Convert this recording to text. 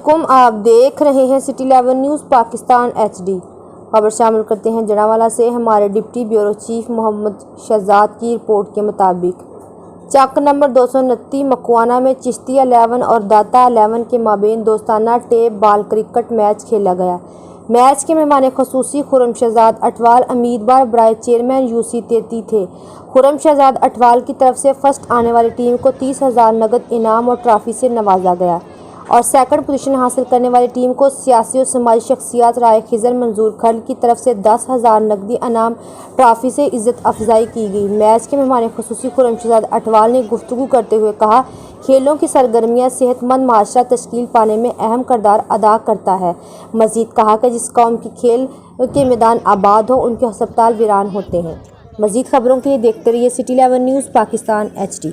अलैकुम, आप देख रहे हैं सिटी 11 न्यूज़ पाकिस्तान HD। खबर शामिल करते हैं जड़ावाला से। हमारे deputy bureau chief Mohammad Shahzad की रिपोर्ट के मुताबिक चक नंबर 229 मकवाना में चिश्तिया 11 और दाता 11 के माबेन दोस्ताना टेप बाल क्रिकेट मैच खेला गया। मैच के मेहमान खसूसी खुर्रम शहजाद अटवाल उम्मीदवार बराए चेयरमैन UC 33 थे। खुर्रम शहजाद अटवाल की तरफ से फर्स्ट आने वाली टीम को 30,000 नगद इनाम और ट्रॉफी से नवाजा गया और सेकंड पोजीशन हासिल करने वाली टीम को सियासी और समाजी शख्सियत राय खिजर मंजूर खल की तरफ से 10,000 नकदी इनाम ट्रॉफी से इज्जत अफजाई की गई। मैच के मेहमान खसूसी खुर्रम शहजाद अटवाल ने गुफ्तगू करते हुए कहा, खेलों की सरगर्मियाँ सेहतमंद माशरा तश्कील पाने में अहम किरदार अदा करता है। मजीद कहा कि जिस कौम की खेल के मैदान आबाद हो उनके अस्पताल वीरान होते हैं। मजीद खबरों के लिए देखते रहिए सिटी 11 न्यूज़ पाकिस्तान HD।